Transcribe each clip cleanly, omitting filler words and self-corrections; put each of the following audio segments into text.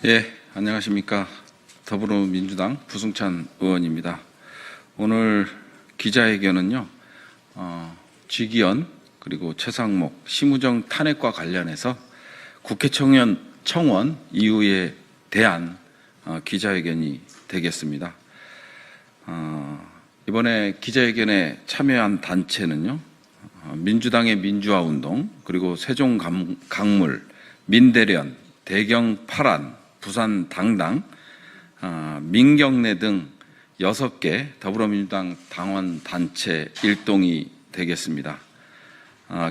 예, 안녕하십니까. 더불어민주당 부승찬 의원입니다. 오늘 기자회견은요, 지기현 그리고 최상목 심우정 탄핵과 관련해서 국회 청원 이후에 대한 기자회견이 되겠습니다. 이번에 기자회견에 참여한 단체는요, 민주당의 민주화운동, 그리고 세종강물, 민대련, 대경 파란, 부산 당당, 민경래 등 6개 더불어민주당 당원 단체 일동이 되겠습니다.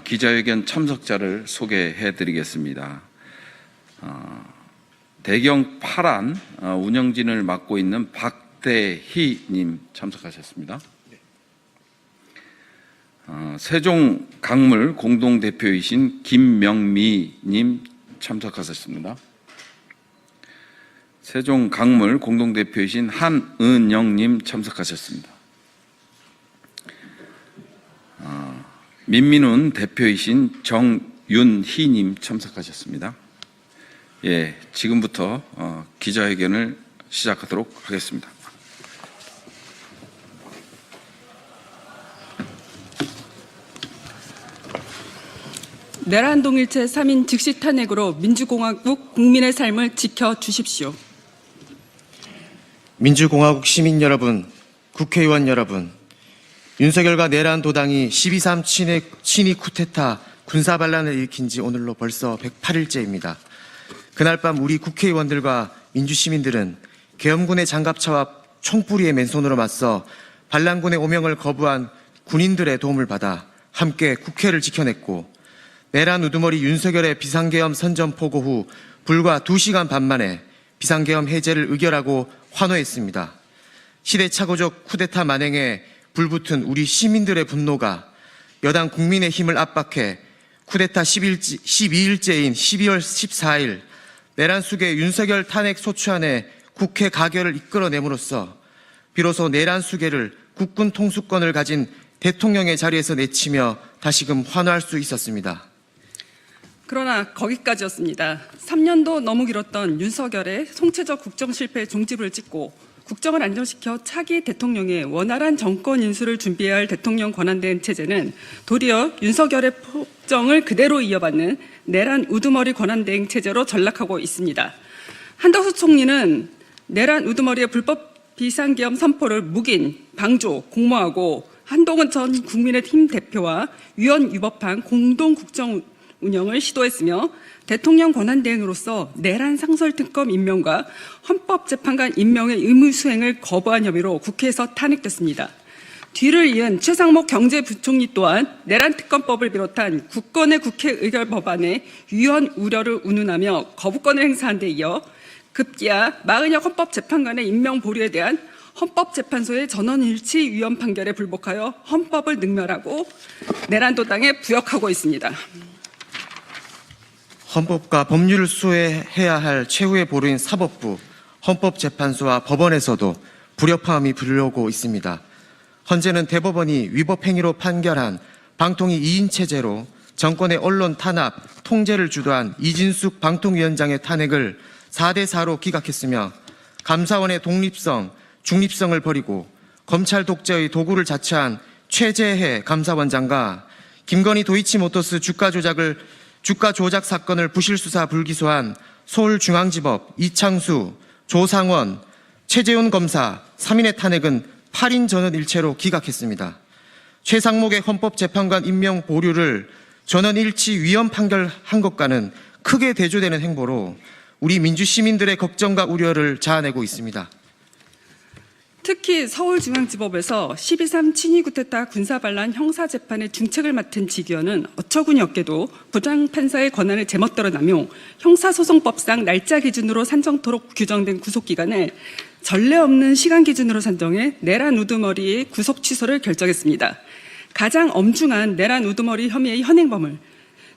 기자회견 참석자를 소개해 드리겠습니다. 대경 파란 운영진을 맡고 있는 박대희님 참석하셨습니다. 세종 강물 공동대표이신 김명미님 참석하셨습니다. 세종 강물 공동대표이신 한은영님 참석하셨습니다. 민민훈 대표이신 정윤희님 참석하셨습니다. 예, 지금부터 기자회견을 시작하도록 하겠습니다. 내란 동일체 3인 즉시 탄핵으로 민주공화국 국민의 삶을 지켜주십시오. 민주공화국 시민 여러분, 국회의원 여러분, 윤석열과 내란 도당이 12.3 친위 쿠데타 군사반란을 일으킨 지 오늘로 벌써 108일째입니다. 그날 밤 우리 국회의원들과 민주시민들은 계엄군의 장갑차와 총뿌리의 맨손으로 맞서 반란군의 오명을 거부한 군인들의 도움을 받아 함께 국회를 지켜냈고, 내란 우두머리 윤석열의 비상계엄 선전포고 후 불과 2시간 반 만에 비상계엄 해제를 의결하고 환호했습니다. 시대착오적 쿠데타 만행에 불붙은 우리 시민들의 분노가 여당 국민의힘을 압박해 쿠데타 12일째인 12월 14일 내란 수계 윤석열 탄핵 소추안에 국회 가결을 이끌어냄으로써 비로소 내란 수계를 국군 통수권을 가진 대통령의 자리에서 내치며 다시금 환호할 수 있었습니다. 그러나 거기까지였습니다. 3년도 너무 길었던 윤석열의 총체적 국정 실패 종집을 찍고 국정을 안정시켜 차기 대통령의 원활한 정권 인수를 준비해야 할 대통령 권한대행 체제는 도리어 윤석열의 폭정을 그대로 이어받는 내란 우두머리 권한대행 체제로 전락하고 있습니다. 한덕수 총리는 내란 우두머리의 불법 비상계엄 선포를 묵인, 방조, 공모하고 한동훈 전 국민의힘 대표와 위헌 위법한 공동국정 운영을 시도했으며 대통령 권한대행으로서 내란 상설특검 임명과 헌법재판관 임명의 의무 수행을 거부한 혐의로 국회에서 탄핵됐습니다. 뒤를 이은 최상목 경제부총리 또한 내란 특검법을 비롯한 국권의 국회 의결 법안에 위헌 우려를 운운하며 거부권을 행사한 데 이어 급기야 마은혁 헌법재판관의 임명 보류에 대한 헌법재판소의 전원일치 위헌 판결에 불복하여 헌법을 능멸하고 내란도당에 부역하고 있습니다. 헌법과 법률을 수호해야 할 최후의 보루인 사법부, 헌법재판소와 법원에서도 불협화음이 불려오고 있습니다. 헌재는 대법원이 위법 행위로 판결한 방통위 2인 체제로 정권의 언론 탄압, 통제를 주도한 이진숙 방통위원장의 탄핵을 4대4로 기각했으며, 감사원의 독립성, 중립성을 버리고 검찰 독재의 도구를 자처한 최재해 감사원장과 김건희 도이치모터스 주가 조작 사건을 부실수사 불기소한 서울중앙지법 이창수, 조상원, 최재훈 검사 3인의 탄핵은 8인 전원일체로 기각했습니다. 최상목의 헌법재판관 임명 보류를 전원일치 위헌 판결한 것과는 크게 대조되는 행보로 우리 민주시민들의 걱정과 우려를 자아내고 있습니다. 특히 서울중앙지법에서 12.3 친위 쿠데타 군사반란 형사재판의 중책을 맡은 지기현은 어처구니 없게도 부장판사의 권한을 제멋대로 남용, 형사소송법상 날짜 기준으로 산정토록 규정된 구속기간을 전례 없는 시간 기준으로 산정해 내란 우두머리의 구속 취소를 결정했습니다. 가장 엄중한 내란 우두머리 혐의의 현행범을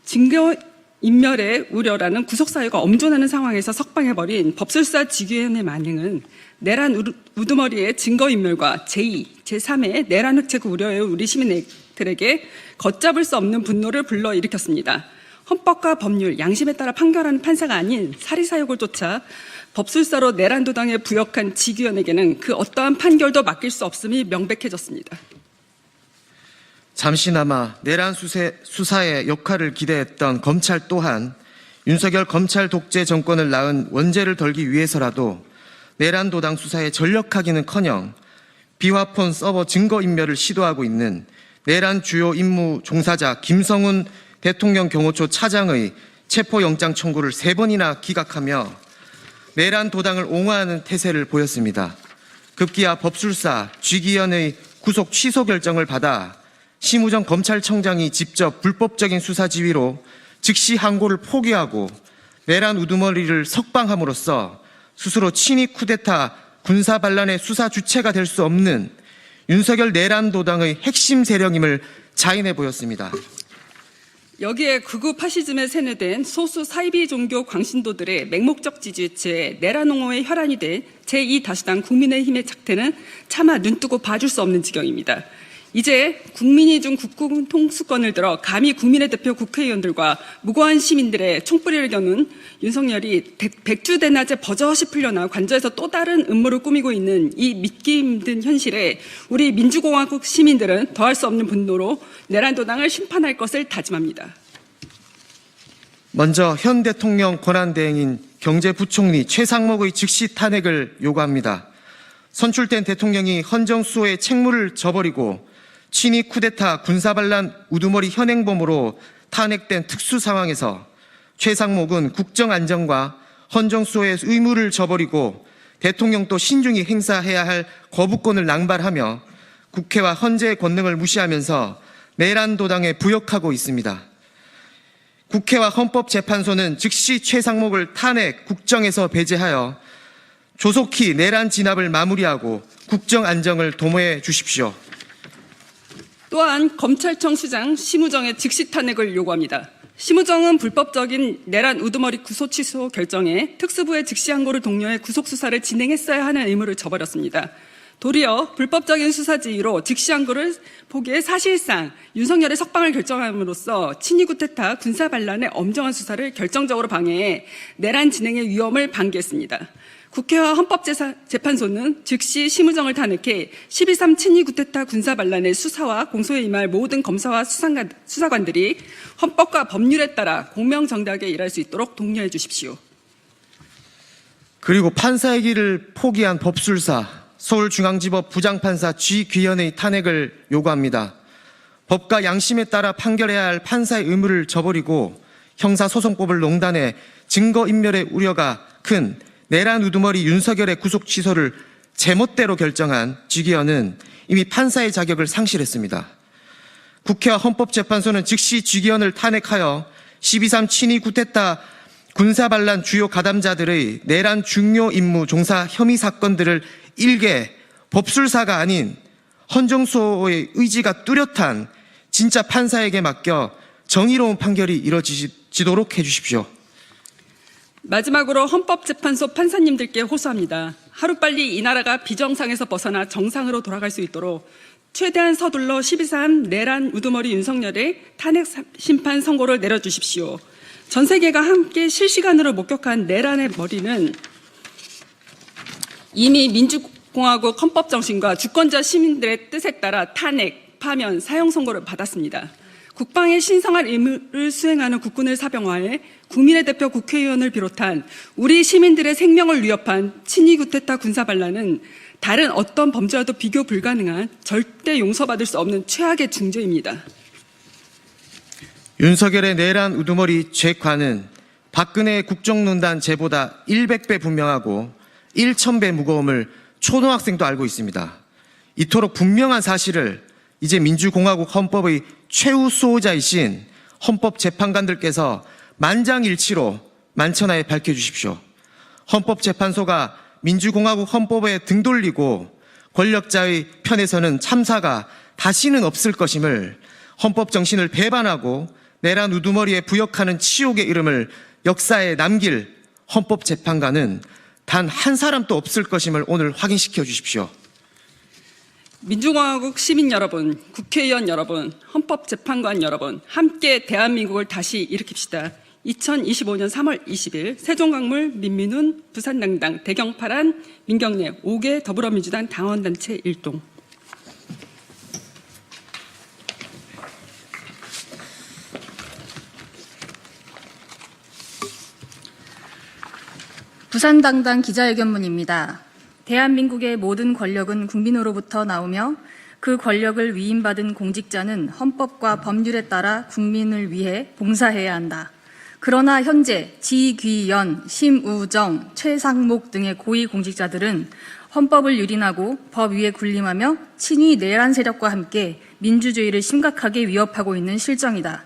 증거 인멸의 우려라는 구속사유가 엄존하는 상황에서 석방해버린 법술사 지기현의 만행은 내란 우두머리의 증거인멸과 제2, 제3의 내란 획책 우려의 우리 시민들에게 걷잡을 수 없는 분노를 불러일으켰습니다. 헌법과 법률, 양심에 따라 판결하는 판사가 아닌 사리사욕을 쫓아 법술사로 내란도당에 부역한 지규현에게는 그 어떠한 판결도 맡길 수 없음이 명백해졌습니다. 잠시나마 내란 수사의 역할을 기대했던 검찰 또한 윤석열 검찰 독재 정권을 낳은 원죄를 덜기 위해서라도 내란 도당 수사에 전력하기는커녕 비화폰 서버 증거인멸을 시도하고 있는 내란 주요 임무 종사자 김성훈 대통령 경호처 차장의 체포영장 청구를 3번이나 기각하며 내란 도당을 옹호하는 태세를 보였습니다. 급기야 법술사 쥐기현의 구속 취소 결정을 받아 심우정 검찰청장이 직접 불법적인 수사 지휘로 즉시 항고를 포기하고 내란 우두머리를 석방함으로써 스스로 친위 쿠데타 군사 반란의 수사 주체가 될 수 없는 윤석열 내란 도당의 핵심 세력임을 자인해 보였습니다. 여기에 극우 파시즘에 세뇌된 소수 사이비 종교 광신도들의 맹목적 지지체에 내란 옹호의 혈안이 된 제2다수당 국민의힘의 작태는 차마 눈뜨고 봐줄 수 없는 지경입니다. 이제 국민이 준 국군 통수권을 들어 감히 국민의 대표 국회의원들과 무고한 시민들의 총뿌리를 겨눈 윤석열이 백주대낮에 버젓이 풀려나 관저에서 또 다른 음모를 꾸미고 있는 이 믿기 힘든 현실에 우리 민주공화국 시민들은 더할 수 없는 분노로 내란도당을 심판할 것을 다짐합니다. 먼저 현 대통령 권한대행인 경제부총리 최상목의 즉시 탄핵을 요구합니다. 선출된 대통령이 헌정수호의 책무를 저버리고 친위 쿠데타 군사반란 우두머리 현행범으로 탄핵된 특수 상황에서 최상목은 국정안정과 헌정수호의 의무를 저버리고 대통령도 신중히 행사해야 할 거부권을 낭발하며 국회와 헌재의 권능을 무시하면서 내란도당에 부역하고 있습니다. 국회와 헌법재판소는 즉시 최상목을 탄핵, 국정에서 배제하여 조속히 내란 진압을 마무리하고 국정 안정을 도모해 주십시오. 또한 검찰청 수장 심우정의 즉시 탄핵을 요구합니다. 심우정은 불법적인 내란 우두머리 구속 취소 결정에 특수부의 즉시 항고를 독려해 구속 수사를 진행했어야 하는 의무를 저버렸습니다. 도리어 불법적인 수사 지휘로 즉시 항고를 포기해 사실상 윤석열의 석방을 결정함으로써 친위 쿠데타 군사 반란의 엄정한 수사를 결정적으로 방해해 내란 진행의 위험을 방기했습니다. 국회와 헌법재판소는 즉시 심우정을 탄핵해 12.3 친위 쿠데타 군사 반란의 수사와 공소에 임할 모든 검사와 수사관들이 헌법과 법률에 따라 공명정대하게 일할 수 있도록 독려해 주십시오. 그리고 판사의 길을 포기한 법술사 서울중앙지법 부장판사 쥐귀현의 탄핵을 요구합니다. 법과 양심에 따라 판결해야 할 판사의 의무를 저버리고 형사소송법을 농단해 증거인멸의 우려가 큰 내란 우두머리 윤석열의 구속 취소를 제멋대로 결정한 쥐귀현은 이미 판사의 자격을 상실했습니다. 국회와 헌법재판소는 즉시 쥐귀현을 탄핵하여 12.3 친위 쿠데타 군사반란 주요 가담자들의 내란 중요 임무 종사 혐의 사건들을 일개 법술사가 아닌 헌정수호의 의지가 뚜렷한 진짜 판사에게 맡겨 정의로운 판결이 이루어지도록 해주십시오. 마지막으로 헌법재판소 판사님들께 호소합니다. 하루빨리 이 나라가 비정상에서 벗어나 정상으로 돌아갈 수 있도록 최대한 서둘러 12.3 내란 우두머리 윤석열의 탄핵 심판 선고를 내려주십시오. 전 세계가 함께 실시간으로 목격한 내란의 머리는 이미 민주공화국 헌법 정신과 주권자 시민들의 뜻에 따라 탄핵, 파면, 사형 선고를 받았습니다. 국방의 신성한 의무를 수행하는 국군을 사병화해 국민의 대표 국회의원을 비롯한 우리 시민들의 생명을 위협한 친위 쿠데타 군사 반란은 다른 어떤 범죄와도 비교 불가능한 절대 용서받을 수 없는 최악의 중죄입니다. 윤석열의 내란 우두머리 죄과는 박근혜의 국정농단 죄보다 100배 분명하고 1000배 무거움을 초등학생도 알고 있습니다. 이토록 분명한 사실을 이제 민주공화국 헌법의 최후 수호자이신 헌법재판관들께서 만장일치로 만천하에 밝혀주십시오. 헌법재판소가 민주공화국 헌법에 등 돌리고 권력자의 편에서는 참사가 다시는 없을 것임을 헌법 정신을 배반하고 내란 우두머리에 부역하는 치욕의 이름을 역사에 남길 헌법재판관은 단 한 사람도 없을 것임을 오늘 확인시켜 주십시오. 민주공화국 시민 여러분, 국회의원 여러분, 헌법재판관 여러분, 함께 대한민국을 다시 일으킵시다. 2025년 3월 20일 세종강물 민민훈 부산당당 대경파란 민경래 5개 더불어민주당 당원단체 일동. 부산당당 기자회견문입니다. 대한민국의 모든 권력은 국민으로부터 나오며 그 권력을 위임받은 공직자는 헌법과 법률에 따라 국민을 위해 봉사해야 한다. 그러나 현재 지귀연, 심우정, 최상목 등의 고위 공직자들은 헌법을 유린하고 법 위에 군림하며 친위 내란 세력과 함께 민주주의를 심각하게 위협하고 있는 실정이다.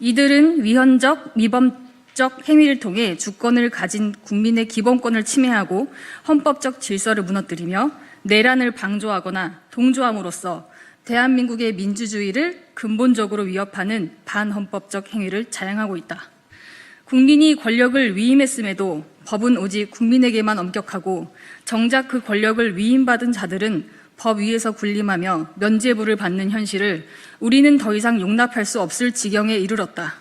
이들은 위헌적, 미범적 행위를 통해 주권을 가진 국민의 기본권을 침해하고 헌법적 질서를 무너뜨리며 내란을 방조하거나 동조함으로써 대한민국의 민주주의를 근본적으로 위협하는 반헌법적 행위를 자행하고 있다. 국민이 권력을 위임했음에도 법은 오직 국민에게만 엄격하고 정작 그 권력을 위임받은 자들은 법 위에서 군림하며 면죄부를 받는 현실을 우리는 더 이상 용납할 수 없을 지경에 이르렀다.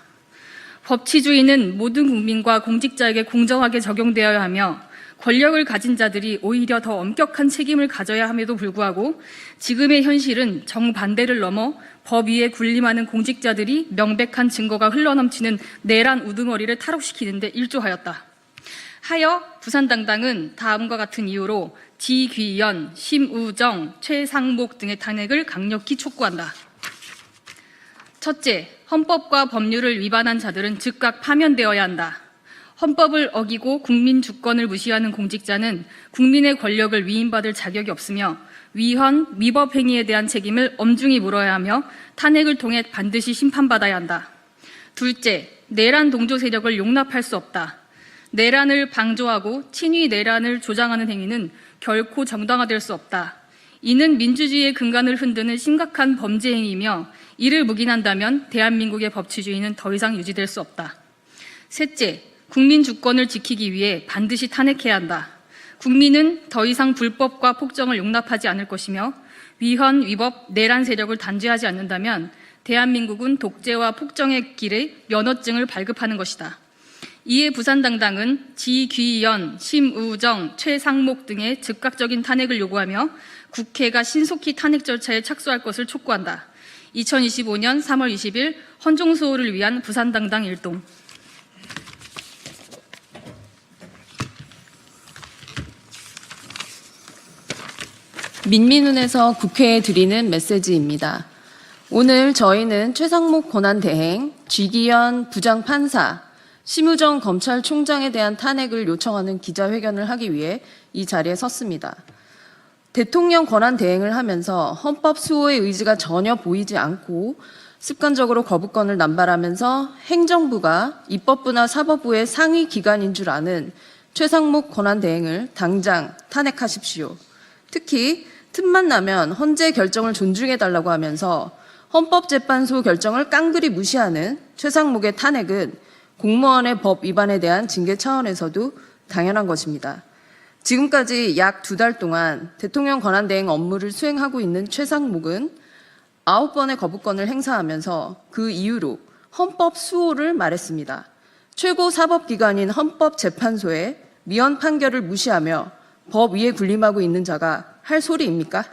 법치주의는 모든 국민과 공직자에게 공정하게 적용되어야 하며 권력을 가진 자들이 오히려 더 엄격한 책임을 가져야 함에도 불구하고 지금의 현실은 정반대를 넘어 법 위에 군림하는 공직자들이 명백한 증거가 흘러넘치는 내란 우두머리를 탈옥시키는 데 일조하였다. 하여 부산당당은 다음과 같은 이유로 지귀연, 심우정, 최상목 등의 탄핵을 강력히 촉구한다. 첫째, 헌법과 법률을 위반한 자들은 즉각 파면되어야 한다. 헌법을 어기고 국민 주권을 무시하는 공직자는 국민의 권력을 위임받을 자격이 없으며 위헌, 위법 행위에 대한 책임을 엄중히 물어야 하며 탄핵을 통해 반드시 심판받아야 한다. 둘째, 내란 동조 세력을 용납할 수 없다. 내란을 방조하고 친위 내란을 조장하는 행위는 결코 정당화될 수 없다. 이는 민주주의의 근간을 흔드는 심각한 범죄 행위이며 이를 묵인한다면 대한민국의 법치주의는 더 이상 유지될 수 없다. 셋째, 국민 주권을 지키기 위해 반드시 탄핵해야 한다. 국민은 더 이상 불법과 폭정을 용납하지 않을 것이며 위헌, 위법, 내란 세력을 단죄하지 않는다면 대한민국은 독재와 폭정의 길에 면허증을 발급하는 것이다. 이에 부산당당은 지귀연, 심우정, 최상목 등의 즉각적인 탄핵을 요구하며 국회가 신속히 탄핵 절차에 착수할 것을 촉구한다. 2025년 3월 20일 헌종수호를 위한 부산당당 일동. 민민훈에서 국회에 드리는 메시지입니다. 오늘 저희는 최상목 권한대행, 쥐기현 부장판사, 심우정 검찰총장에 대한 탄핵을 요청하는 기자회견을 하기 위해 이 자리에 섰습니다. 대통령 권한대행을 하면서 헌법 수호의 의지가 전혀 보이지 않고 습관적으로 거부권을 남발하면서 행정부가 입법부나 사법부의 상위 기관인 줄 아는 최상목 권한대행을 당장 탄핵하십시오. 특히 틈만 나면 헌재 결정을 존중해달라고 하면서 헌법재판소 결정을 깡그리 무시하는 최상목의 탄핵은 공무원의 법 위반에 대한 징계 차원에서도 당연한 것입니다. 지금까지 약 2달 동안 대통령 권한대행 업무를 수행하고 있는 최상목은 9번의 거부권을 행사하면서 그 이유로 헌법 수호를 말했습니다. 최고 사법기관인 헌법재판소의 미연 판결을 무시하며 법 위에 군림하고 있는 자가 할 소리입니까?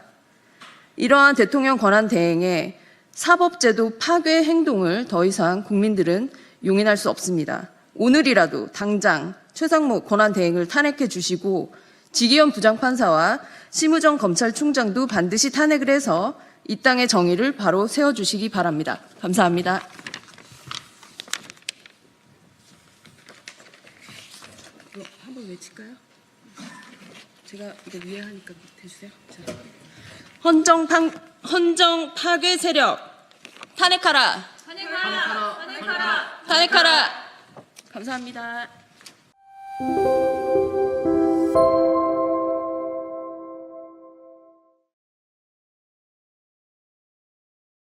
이러한 대통령 권한대행의 사법제도 파괴 행동을 더 이상 국민들은 용인할 수 없습니다. 오늘이라도 당장 최상목 권한대행을 탄핵해 주시고 지기현 부장판사와 심우정 검찰총장도 반드시 탄핵을 해서 이 땅의 정의를 바로 세워주시기 바랍니다. 감사합니다. 한번 외칠까요? 제가 이거 위에 하니까 밑에 주세요. 자. 헌정 파괴 세력 탄핵하라. 탄핵하라. 탄핵하라. 탄핵하라. 감사합니다.